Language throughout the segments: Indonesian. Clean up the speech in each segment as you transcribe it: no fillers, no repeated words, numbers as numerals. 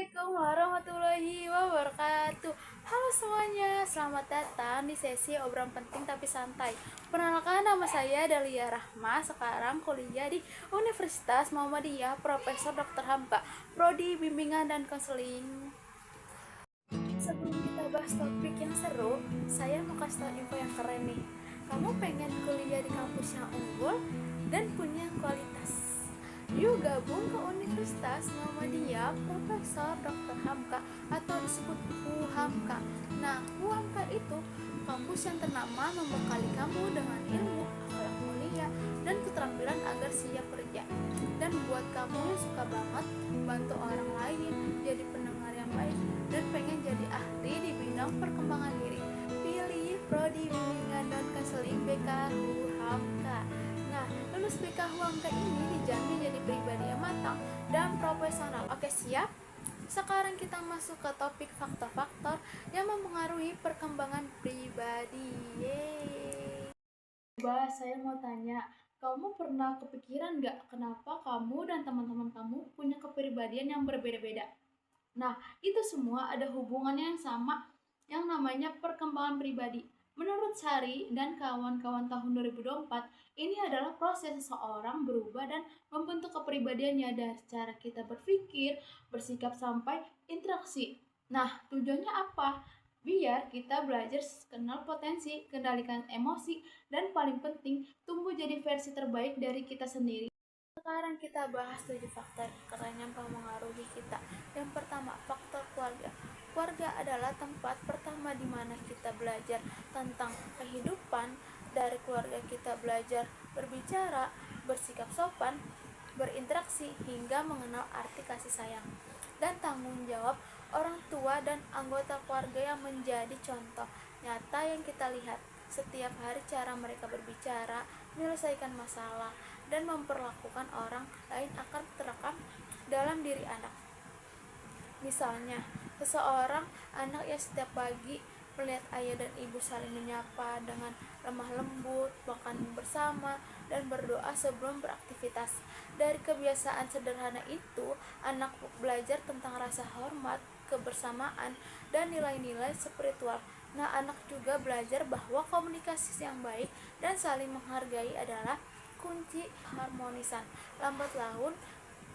Assalamualaikum warahmatullahi wabarakatuh. Halo semuanya, selamat datang di sesi obrolan penting tapi santai. Perkenalkan, nama saya Dalia Rahma. Sekarang kuliah di Universitas Muhammadiyah Profesor Dr. Hamka, Prodi Bimbingan dan Konseling. Sebelum kita bahas topik yang seru, saya mau kasih tau info yang keren nih. Kamu pengen kuliah di kampus yang unggul dan punya kualitas? Yuk gabung ke Universitas Muhammadiyah Profesor Dr. Hamka atau disebut UHAMKA. Nah, UHAMKA itu kampus yang ternama membekali kamu dengan ilmu, akhlak mulia, dan keterampilan agar siap kerja. Dan buat kamu yang suka banget bantu orang lain, jadi pendengar yang baik, dan pengen jadi ahli di bidang perkembangan diri, pilih Prodi Bimbingan dan Konseling BK UHAMKA. Nah, lulus BK UHAMKA ini dijamin jadi pribadi yang matang dan profesional. Oke, siap? Sekarang kita masuk ke topik faktor-faktor yang mempengaruhi perkembangan pribadi. Yeay. Coba saya mau tanya, kamu pernah kepikiran nggak kenapa kamu dan teman-teman kamu punya kepribadian yang berbeda-beda? Nah, itu semua ada hubungannya yang sama yang namanya perkembangan pribadi. Menurut Sari dan kawan-kawan tahun 2024, ini adalah proses seseorang berubah dan membentuk kepribadiannya dari cara kita berpikir, bersikap sampai interaksi. Nah, tujuannya apa? Biar kita belajar kenal potensi, kendalikan emosi, dan paling penting, tumbuh jadi versi terbaik dari kita sendiri. Sekarang kita bahas 7 faktor keren yang mempengaruhi kita. Yang pertama, faktor keluarga. Keluarga adalah tempat pertama di mana kita belajar tentang kehidupan. Dari keluarga kita belajar berbicara, bersikap sopan, berinteraksi, hingga mengenal arti kasih sayang dan tanggung jawab orang tua dan anggota keluarga yang menjadi contoh nyata yang kita lihat setiap hari. Cara mereka berbicara, menyelesaikan masalah, dan memperlakukan orang lain akan terekam dalam diri anak. Misalnya, seseorang anak yang setiap pagi melihat ayah dan ibu saling menyapa dengan lemah lembut, makan bersama, dan berdoa sebelum beraktivitas. Dari kebiasaan sederhana itu, anak belajar tentang rasa hormat, kebersamaan, dan nilai-nilai spiritual. Nah, anak juga belajar bahwa komunikasi yang baik dan saling menghargai adalah kunci harmonisan. Lambat laun,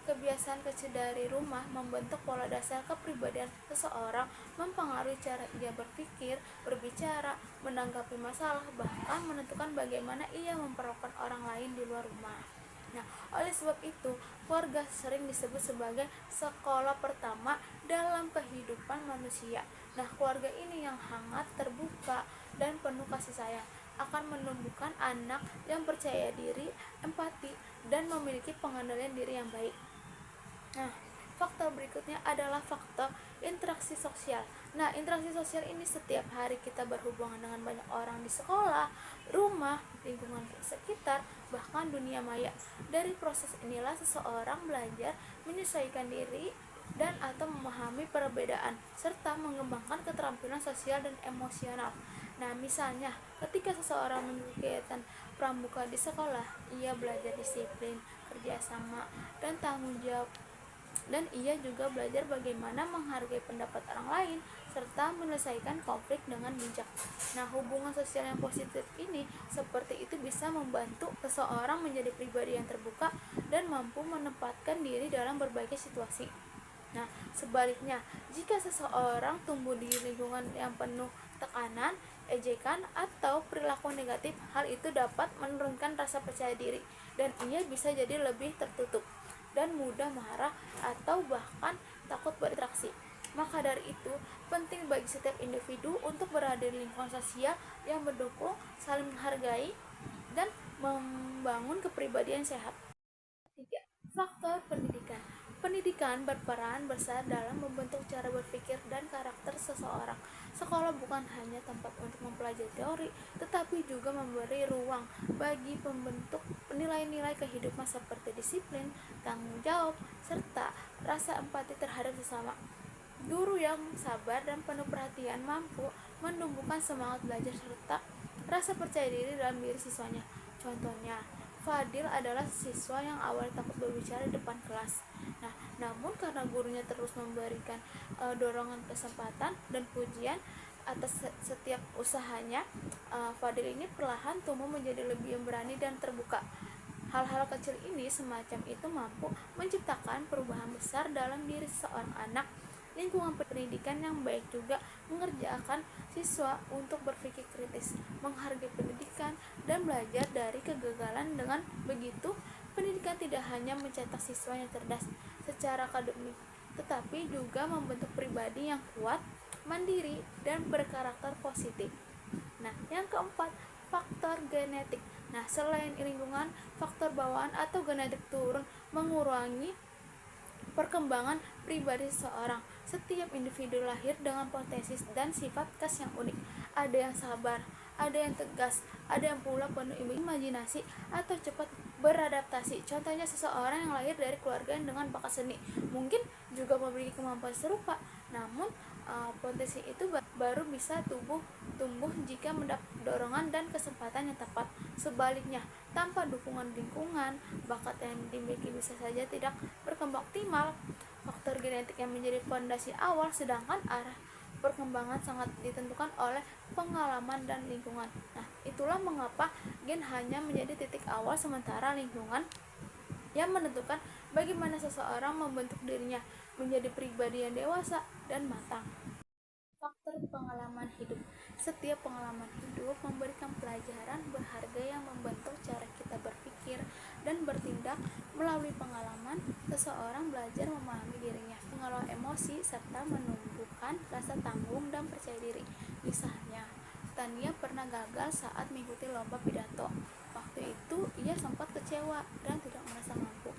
kebiasaan kecil dari rumah membentuk pola dasar kepribadian seseorang, mempengaruhi cara ia berpikir, berbicara, menanggapi masalah, bahkan menentukan bagaimana ia memperlakukan orang lain di luar rumah. Nah, oleh sebab itu, keluarga sering disebut sebagai sekolah pertama dalam kehidupan manusia. Nah, keluarga ini yang hangat, terbuka, dan penuh kasih sayang akan menumbuhkan anak yang percaya diri, empati, dan memiliki pengendalian diri yang baik. Nah, faktor berikutnya adalah faktor interaksi sosial. Nah, interaksi sosial ini setiap hari kita berhubungan dengan banyak orang di sekolah, rumah, lingkungan sekitar, bahkan dunia maya. Dari proses inilah seseorang belajar menyesuaikan diri dan atau memahami perbedaan serta mengembangkan keterampilan sosial dan emosional. Nah, misalnya ketika seseorang mengikuti kegiatan pramuka di sekolah, ia belajar disiplin, kerjasama, dan tanggung jawab, dan ia juga belajar bagaimana menghargai pendapat orang lain serta menyelesaikan konflik dengan bijak. Nah, hubungan sosial yang positif ini seperti itu bisa membantu seseorang menjadi pribadi yang terbuka dan mampu menempatkan diri dalam berbagai situasi. Nah, sebaliknya, jika seseorang tumbuh di lingkungan yang penuh tekanan, ejekan, atau perilaku negatif, hal itu dapat menurunkan rasa percaya diri dan ia bisa jadi lebih tertutup dan mudah marah atau bahkan takut berinteraksi. Maka dari itu, penting bagi setiap individu untuk berada di lingkungan sosial yang mendukung, saling menghargai, dan membangun kepribadian sehat. 3. Faktor pendidikan. Pendidikan berperan besar dalam membentuk cara berpikir dan karakter seseorang. Sekolah bukan hanya tempat untuk mempelajari teori, tetapi juga memberi ruang bagi pembentuk nilai-nilai kehidupan seperti disiplin, tanggung jawab, serta rasa empati terhadap sesama. Guru yang sabar dan penuh perhatian mampu menumbuhkan semangat belajar serta rasa percaya diri dalam diri siswanya. Contohnya, Fadil adalah siswa yang awalnya takut berbicara di depan kelas. Nah, Namun karena gurunya terus memberikan dorongan, kesempatan, dan pujian atas setiap usahanya, Fadil ini perlahan tumbuh menjadi lebih berani dan terbuka. Hal-hal kecil ini semacam itu mampu menciptakan perubahan besar dalam diri seorang anak. Lingkungan pendidikan yang baik juga mengerjakan siswa untuk berpikir kritis, menghargai pendidikan, dan belajar dari kegagalan. Dengan begitu, pendidikan tidak hanya mencetak siswa yang cerdas secara akademik, tetapi juga membentuk pribadi yang kuat, mandiri, dan berkarakter positif. Nah, yang keempat, faktor genetik. Nah, selain lingkungan, faktor bawaan atau genetik turun mengurangi perkembangan pribadi seseorang. Setiap individu lahir dengan potensi dan sifat khas yang unik. Ada yang sabar, ada yang tegas, ada yang pula penuh imajinasi atau cepat beradaptasi. Contohnya seseorang yang lahir dari keluarga yang dengan bakat seni mungkin juga memiliki kemampuan serupa, namun potensi itu baru bisa tumbuh jika mendapat dorongan dan kesempatan yang tepat. Sebaliknya, tanpa dukungan lingkungan, bakat yang dimiliki bisa saja tidak berkembang optimal. Faktor genetik yang menjadi fondasi awal, sedangkan arah perkembangan sangat ditentukan oleh pengalaman dan lingkungan. Nah, itulah mengapa gen hanya menjadi titik awal, sementara lingkungan yang menentukan bagaimana seseorang membentuk dirinya menjadi pribadi yang dewasa dan matang. Faktor pengalaman hidup. Setiap pengalaman hidup memberikan pelajaran berharga yang membentuk cara kita berpikir dan bertindak. Melalui pengalaman, seseorang belajar memahami dirinya, mengelola emosi, serta menumbuhkan rasa tanggung dan percaya diri. Misalnya, Tania pernah gagal saat mengikuti lomba pidato. Waktu itu, ia sempat kecewa dan tidak merasa mampu.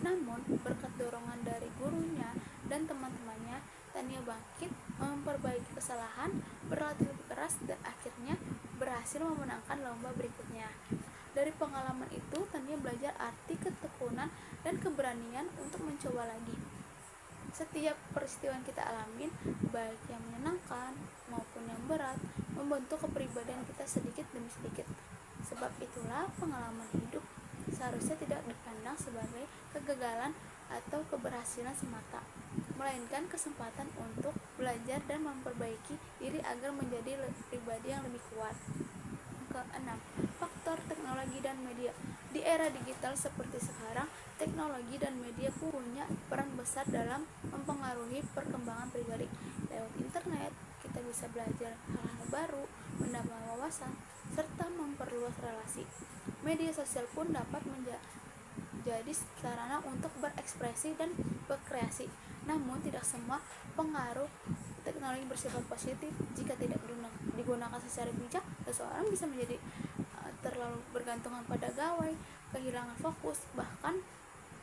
Namun, berkat dorongan dari gurunya dan teman-temannya, Tania bangkit, memperbaiki kesalahan, berlatih lebih keras, dan akhirnya berhasil memenangkan lomba berikutnya. Dari pengalaman itu, Tania belajar arti ketekunan dan keberanian untuk mencoba lagi. Setiap peristiwa yang kita alami, baik yang menyenangkan maupun yang berat, membentuk kepribadian kita sedikit demi sedikit. Sebab itulah pengalaman hidup seharusnya tidak dipandang sebagai kegagalan atau keberhasilan semata, melainkan kesempatan untuk belajar dan memperbaiki diri agar menjadi pribadi yang lebih kuat. Keenam, faktor teknologi dan media. Di era digital seperti sekarang, teknologi dan media punya peran besar dalam mempengaruhi perkembangan pribadi. Lewat internet, kita bisa belajar hal-hal baru, menambah wawasan, serta memperluas relasi. Media sosial pun dapat menjadi sarana untuk berekspresi dan berkreasi. Namun, tidak semua pengaruh teknologi bersifat positif. Jika tidak digunakan secara bijak, seseorang bisa menjadi terlalu bergantungan pada gawai, kehilangan fokus, bahkan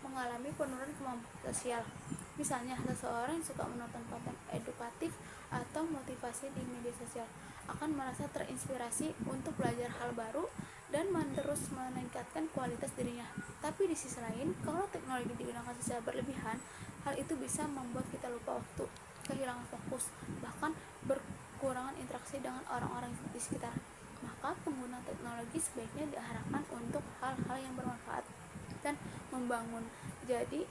mengalami penurunan kemampuan sosial. Misalnya, seseorang yang suka menonton konten edukatif atau motivasi di media sosial akan merasa terinspirasi untuk belajar hal baru dan terus meningkatkan kualitas dirinya. Tapi di sisi lain, kalau teknologi digunakan secara berlebihan, hal itu bisa membuat kita lupa waktu, kehilangan fokus, bahkan berkurangan interaksi dengan orang-orang di sekitar. Maka pengguna teknologi sebaiknya diarahkan untuk hal-hal yang bermanfaat dan membangun. Jadi,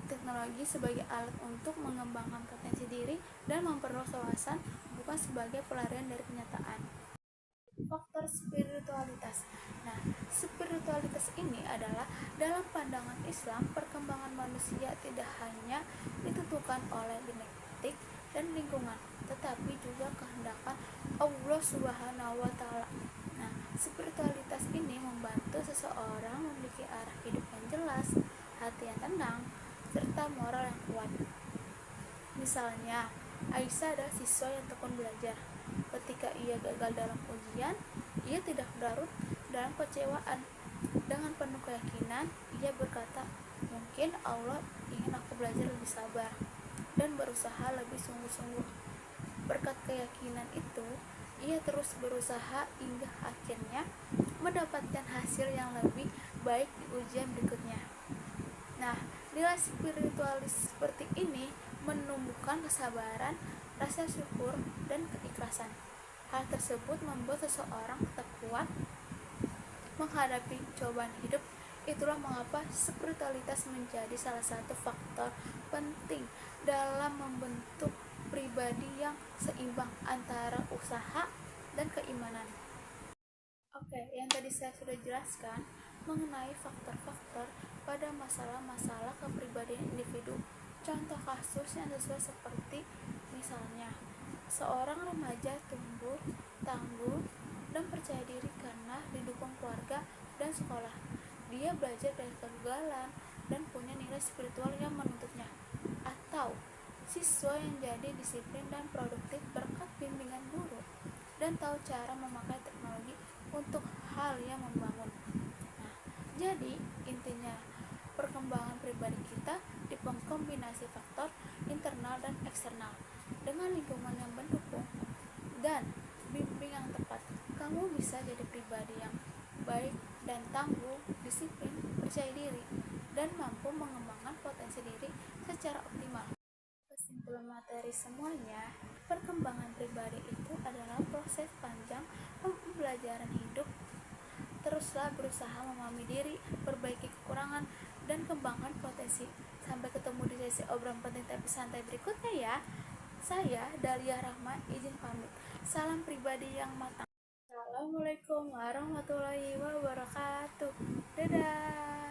teknologi sebagai alat untuk mengembangkan potensi diri dan memperluas wawasan, bukan sebagai pelarian dari kenyataan. Faktor spiritualitas. Nah, spiritualitas ini adalah dalam pandangan Islam, perkembangan manusia tidak hanya ditentukan oleh genetik dan lingkungan, tetapi juga kehendakan Allah Subhanahu wa Ta'ala. Nah, spiritualitas ini membantu seseorang memiliki arah hidup yang jelas, hati yang tenang, serta moral yang kuat. Misalnya, Aisyah adalah siswa yang tekun belajar. Ketika ia gagal dalam ujian, ia tidak larut dalam kecewaan. Dengan penuh keyakinan, ia berkata, "Mungkin Allah ingin aku belajar lebih sabar dan berusaha lebih sungguh-sungguh." Berkat keyakinan itu, ia terus berusaha hingga akhirnya mendapatkan hasil yang lebih baik di ujian berikutnya. Nah, nilai spiritualis seperti ini menumbuhkan kesabaran, rasa syukur, dan keikhlasan. Hal tersebut membuat seseorang tetap kuat menghadapi cobaan hidup Itulah mengapa spiritualitas menjadi salah satu faktor penting dalam membentuk pribadi yang seimbang antara usaha dan keimanan. Oke, yang tadi saya sudah jelaskan mengenai faktor-faktor pada masalah-masalah kepribadian individu. Contoh kasus yang sesuai seperti misalnya, seorang remaja tumbuh tangguh dan percaya diri karena didukung keluarga dan sekolah. Dia belajar dari kegagalan dan punya nilai spiritual yang menuntutnya. Atau siswa yang jadi disiplin dan produktif berkat bimbingan guru dan tahu cara memakai teknologi untuk hal yang membangun. Nah, jadi intinya perkembangan pribadi kita dikombinasi faktor internal dan eksternal. Dengan lingkungan yang mendukung dan bimbing yang tepat, kamu bisa jadi pribadi yang baik dan tangguh, disiplin, percaya diri, dan mampu mengembangkan potensi diri secara optimal. Kesimpulan materi semuanya, perkembangan pribadi itu adalah proses panjang pembelajaran hidup. Teruslah berusaha memahami diri, perbaiki kekurangan, dan kembangkan potensi. Sampai ketemu di sesi obrolan penting tapi santai berikutnya ya. Saya Dahlia Rahma izin pamit. Salam pribadi yang matang. Assalamualaikum warahmatullahi wabarakatuh. Dadah.